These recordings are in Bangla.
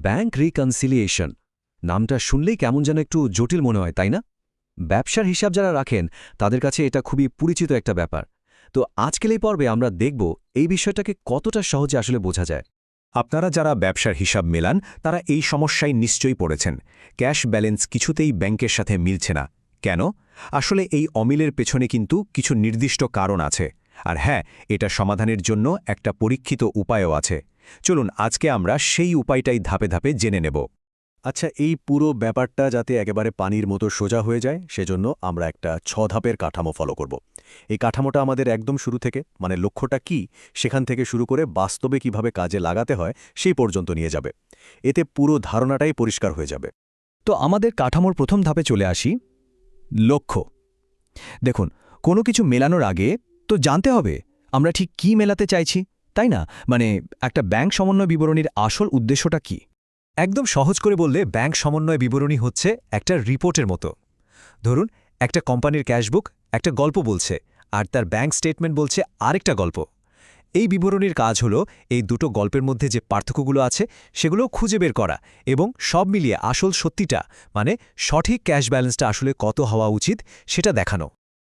ব্যাংক রিকনসিলিয়েশন নামটা শুনলেই কেমন যেন একটু জটিল মনে হয়, তাই না? ব্যবসার হিসাব যারা রাখেন তাদের কাছে এটা খুবই পরিচিত একটা ব্যাপার। তো আজকের এই পর্বে আমরা দেখব এই বিষয়টাকে কতটা সহজে আসলে বোঝা যায়। আপনারা যারা ব্যবসার হিসাব মেলান তারা এই সমস্যায় নিশ্চয়ই পড়েছেন। ক্যাশ ব্যালেন্স কিছুতেই ব্যাংকের সাথে মিলছে না। কেন? আসলে এই অমিলের পেছনে কিন্তু কিছু নির্দিষ্ট কারণ আছে। আর হ্যাঁ, এটা সমাধানের জন্য একটা পরীক্ষিত উপায়ও আছে। চলুন আজকে আমরা সেই উপায়টাই ধাপে ধাপে জেনে নেব। আচ্ছা, এই পুরো ব্যাপারটা যাতে একেবারে পানির মতো সোজা হয়ে যায় সেজন্য আমরা একটা 6 ধাপের কাঠামো ফলো করব। এই কাঠামোটা আমাদের একদম শুরু থেকে, মানে লক্ষ্যটা কি সেখান থেকে শুরু করে বাস্তবে কিভাবে কাজে লাগাতে হয় সেই পর্যন্ত নিয়ে যাবে। এতে পুরো ধারণাটাই পরিষ্কার হয়ে যাবে। তো আমাদের কাঠামোর প্রথম ধাপে চলে আসি, লক্ষ্য। দেখুন, কোনো কিছু মেলানোর আগে তো জানতে হবে আমরা ঠিক কি মেলাতে চাইছি, তাই না? মানে একটা ব্যাংক সমন্বয় বিবরণীর আসল উদ্দেশ্যটা কি? একদম সহজ করে বললে ব্যাংক সমন্বয় বিবরণী হচ্ছে একটা রিপোর্টের মতো। ধরুন, একটা কোম্পানির ক্যাশবুক একটা গল্প বলছে, আর তার ব্যাংক স্টেটমেন্ট বলছে আরেকটা গল্প। এই বিবরণীর কাজ হলো এই দুটো গল্পের মধ্যে যে পার্থক্যগুলো আছে সেগুলো খুঁজে বের করা এবং সব মিলিয়ে আসল সত্যিটা, মানে সঠিক ক্যাশ ব্যালেন্সটা আসলে কত হওয়া উচিত সেটা দেখানো।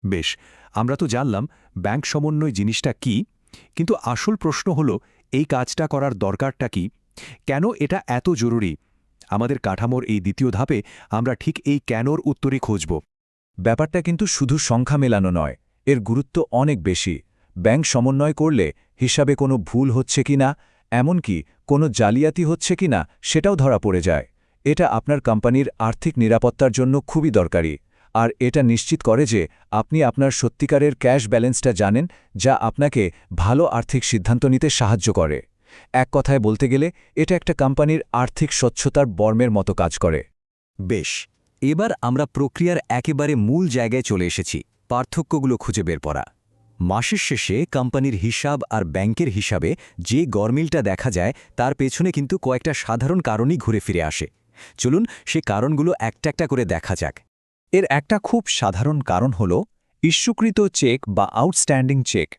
বেশ, আমরা তো জানলাম ব্যাংক সমন্বয় জিনিসটা কি, কিন্তু আসল প্রশ্ন হলো এই কাজটা করার দরকারটা কি? কেন এটা এত জরুরি? আমাদের কাঠামোর এই দ্বিতীয় ধাপে আমরা ঠিক এই কেনর উত্তরই খুঁজব। ব্যাপারটা কিন্তু শুধু সংখ্যা মেলানো নয়, এর গুরুত্ব অনেক বেশি। ব্যাংক সমন্বয় করলে হিসাবে কোনো ভুল হচ্ছে কিনা, এমনকি কোনো জালিয়াতি হচ্ছে কিনা সেটাও ধরা পড়ে যায়। এটা আপনার কোম্পানির আর্থিক নিরাপত্তার জন্য খুবই দরকারি। আর এটা নিশ্চিত করে যে আপনি আপনার সত্যিকারের ক্যাশ ব্যালেন্সটা জানেন, যা আপনাকে ভালো আর্থিক সিদ্ধান্ত নিতে সাহায্য করে। এক কথায় বলতে গেলে এটা একটা কোম্পানির আর্থিক স্বচ্ছতার বর্মের মতো কাজ করে। বেশ, এবার আমরা প্রক্রিয়ার একেবারে মূল জায়গায় চলে এসেছি, পার্থক্যগুলো খুঁজে বের করা। মাসের শেষে কোম্পানির হিসাব আর ব্যাংকের হিসাবে যে গরমিলটা দেখা যায় তার পেছনে কিন্তু কয়েকটা সাধারণ কারণই ঘুরে ফিরে আসে। চলুন সে কারণগুলো একটা একটা করে দেখা যাক। এর একটা খুব সাধারণ কারণ হল ইস্যুকৃত চেক বা আউটস্ট্যান্ডিং চেক।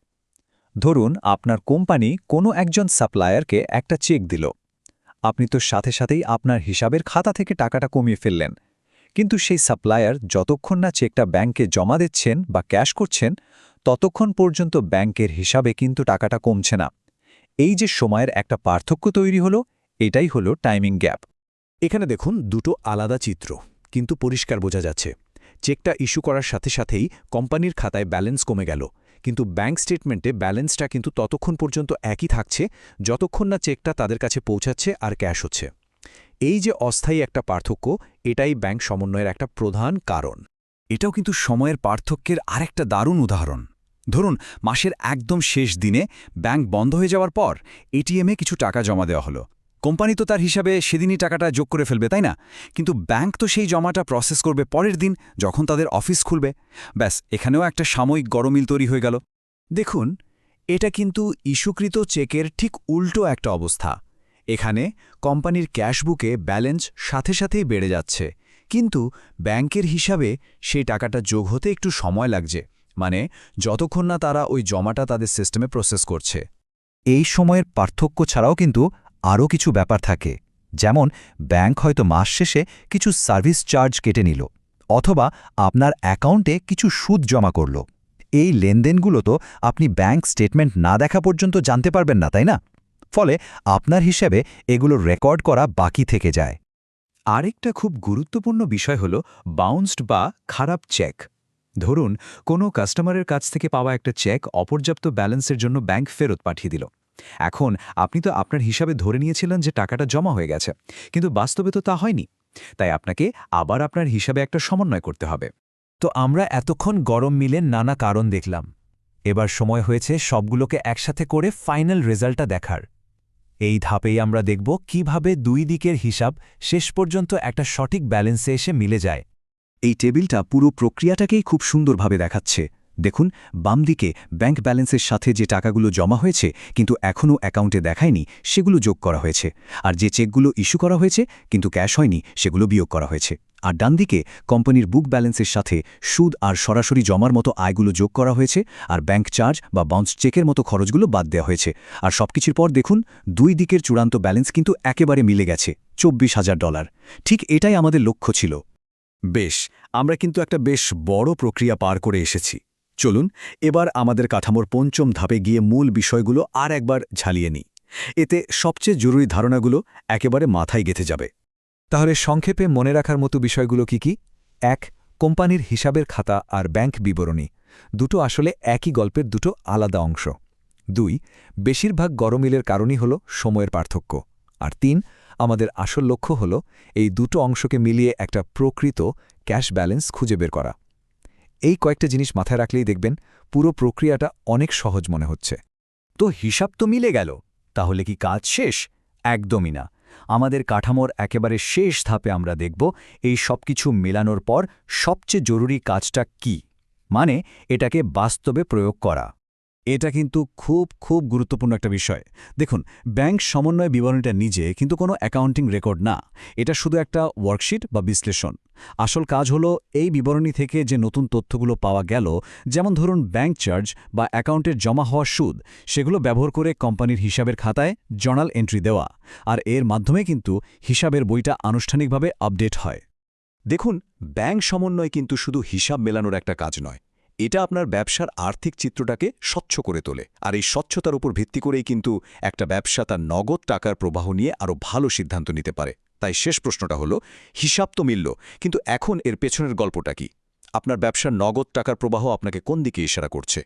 ধরুন, আপনার কোম্পানি কোনো একজন সাপ্লায়ারকে একটা চেক দিল। আপনি তো সাথে সাথেই আপনার হিসাবের খাতা থেকে টাকাটা কমিয়ে ফেললেন, কিন্তু সেই সাপ্লায়ার যতক্ষণ না চেকটা ব্যাংকে জমা দিচ্ছেন বা ক্যাশ করছেন ততক্ষণ পর্যন্ত ব্যাংকের হিসাবে কিন্তু টাকাটা কমছে না। এই যে সময়ের একটা পার্থক্য তৈরি হলো, এটাই হলো টাইমিং গ্যাপ। এখানে দেখুন দুটো আলাদা চিত্র, কিন্তু পরিষ্কার বোঝা যাচ্ছে। চেকটা ইস্যু করার সাথে সাথেই কোম্পানির খাতায় ব্যালেন্স কমে গেল, কিন্তু ব্যাংক স্টেটমেন্টে ব্যালেন্সটা কিন্তু ততক্ষণ পর্যন্ত একই থাকছে যতক্ষণ না চেকটা তাদের কাছে পৌঁছাচ্ছে আর ক্যাশ হচ্ছে। এই যে অস্থায়ী একটা পার্থক্য, এটাই ব্যাংক সমন্বয়ের একটা প্রধান কারণ। এটাও কিন্তু সময়ের পার্থক্যের আরেকটা দারুণ উদাহরণ। ধরুন, মাসের একদম শেষ দিনে ব্যাংক বন্ধ হয়ে যাওয়ার পর এটিএমে কিছু টাকা জমা দেওয়া হলো। কোম্পানি তো তার হিসাবে সেদিনই টাকাটা যোগ করে ফেলবে, তাই না? কিন্তু ব্যাংক তো সেই জমাটা প্রসেস করবে পরের দিন, যখন তাদের অফিস খুলবে। ব্যাস, এখানেও একটা সাময়িক গরমিল তৈরি হয়ে গেল। দেখুন, এটা কিন্তু ইস্যুকৃত চেকের ঠিক উল্টো একটা অবস্থা। এখানে কোম্পানির ক্যাশবুকে ব্যালেন্স সাথে সাথেই বেড়ে যাচ্ছে, কিন্তু ব্যাংকের হিসাবে সেই টাকাটা যোগ হতে একটু সময় লাগছে, মানে যতক্ষণ না তারা ওই জমাটা তাদের সিস্টেমে প্রসেস করছে। এই সময়ের পার্থক্য ছাড়াও কিন্তু আরও কিছু ব্যাপার থাকে, যেমন ব্যাংক হয়তো মাস শেষে কিছু সার্ভিস চার্জ কেটে নিল, অথবা আপনার অ্যাকাউন্টে কিছু সুদ জমা করল। এই লেনদেনগুলো তো আপনি ব্যাংক স্টেটমেন্ট না দেখা পর্যন্ত জানতে পারবেন না, তাই না? ফলে আপনার হিসেবে এগুলো রেকর্ড করা বাকি থেকে যায়। আরেকটা খুব গুরুত্বপূর্ণ বিষয় হল বাউন্সড বা খারাপ চেক। ধরুন, কোনো কাস্টমারের কাছ থেকে পাওয়া একটা চেক অপর্যাপ্ত ব্যালেন্সের জন্য ব্যাংক ফেরত পাঠিয়ে দিল। এখন আপনি তো আপনার হিসাবে ধরে নিয়েছিলেন যে টাকাটা জমা হয়ে গেছে, কিন্তু বাস্তবে তো তা হয়নি। তাই আপনাকে আবার আপনার হিসাবে একটা সমন্বয় করতে হবে। তো আমরা এতক্ষণ গরম মিলের নানা কারণ দেখলাম। এবার সময় হয়েছে সবগুলোকে একসাথে করে ফাইনাল রেজাল্টটা দেখার। এই ধাপেই আমরা দেখব কিভাবে দুই দিকের হিসাব শেষ পর্যন্ত একটা সঠিক ব্যালেন্সে এসে মিলে যায়। এই টেবিলটা পুরো প্রক্রিয়াটাকেই খুব সুন্দরভাবে দেখাচ্ছে। দেখুন, বাম দিকে ব্যাংক ব্যালেন্সের সাথে যে টাকাগুলো জমা হয়েছে কিন্তু এখনও অ্যাকাউন্টে দেখায়নি, সেগুলো যোগ করা হয়েছে। আর যে চেকগুলো ইস্যু করা হয়েছে কিন্তু ক্যাশ হয়নি, সেগুলো বিয়োগ করা হয়েছে। আর ডান দিকে কোম্পানির বুক ব্যালেন্সের সাথে সুদ আর সরাসরি জমার মতো আয়গুলো যোগ করা হয়েছে, আর ব্যাংক চার্জ বা বাউন্স চেকের মতো খরচগুলো বাদ দেওয়া হয়েছে। আর সবকিছুর পর দেখুন, দুই দিকের চূড়ান্ত ব্যালেন্স কিন্তু একেবারে মিলে গেছে, $24,000। ঠিক এটাই আমাদের লক্ষ্য ছিল। বেশ, আমরা কিন্তু একটা বেশ বড় প্রক্রিয়া পার করে এসেছি। চলুন এবার আমাদের কাঠামোর পঞ্চম ধাপে গিয়ে মূল বিষয়গুলো আর একবার ঝালিয়ে নিই। এতে সবচেয়ে জরুরি ধারণাগুলো একেবারে মাথায় গেঁথে যাবে। তাহলে সংক্ষেপে মনে রাখার মতো বিষয়গুলো কি কি? ১. কোম্পানির হিসাবের খাতা আর ব্যাংক বিবরণী দুটো আসলে একই গল্পের দুটো আলাদা অংশ। ২. বেশিরভাগ গরমিলের কারণই হল সময়ের পার্থক্য। আর ৩. আমাদের আসল লক্ষ্য হল এই দুটো অংশকে মিলিয়ে একটা প্রকৃত ক্যাশ ব্যালেন্স খুঁজে বের করা। এই কয়েকটা জিনিস মাথায় রাখলেই দেখবেন পুরো প্রক্রিয়াটা অনেক সহজ মনে হচ্ছে। তো হিসাব তো মিলে গেল, তাহলে কি কাজ শেষ? একদমই না। আমাদের কাঠামোর একেবারে শেষ ধাপে আমরা দেখব এই সবকিছু মেলানোর পর সবচেয়ে জরুরি কাজটা কি, মানে এটাকে বাস্তবে প্রয়োগ করা। এটা কিন্তু খুব খুব গুরুত্বপূর্ণ একটা বিষয়। দেখুন, ব্যাংক সমন্বয় বিবরণীটা নিজে কিন্তু কোনো অ্যাকাউন্টিং রেকর্ড না, এটা শুধু একটা ওয়ার্কশিট বা বিশ্লেষণ। আসল কাজ হলো এই বিবরণী থেকে যে নতুন তথ্যগুলো পাওয়া গেল, যেমন ধরুন ব্যাংক চার্জ বা অ্যাকাউন্টের জমা হওয়া সুদ, সেগুলো ব্যবহার করে কোম্পানির হিসাবের খাতায় জার্নাল এন্ট্রি দেওয়া, আর এর মাধ্যমে কিন্তু হিসাবের বইটা আনুষ্ঠানিকভাবে আপডেট হয়। দেখুন, ব্যাংক সমন্বয় কিন্তু শুধু হিসাব মেলানোর একটা কাজ নয়, এটা আপনার ব্যবসার আর্থিক চিত্রটাকে স্বচ্ছ করে তোলে। আর এই স্বচ্ছতার উপর ভিত্তি করেই কিন্তু একটা ব্যবসা তার নগদ টাকার প্রবাহ নিয়ে আরও ভালো সিদ্ধান্ত নিতে পারে। তাই শেষ প্রশ্নটা হলো, হিসাব তো মিলল, কিন্তু এখন এর পেছনের গল্পটা কি? আপনার ব্যবসার নগদ টাকার প্রবাহ আপনাকে কোন দিকে ইশারা করছে?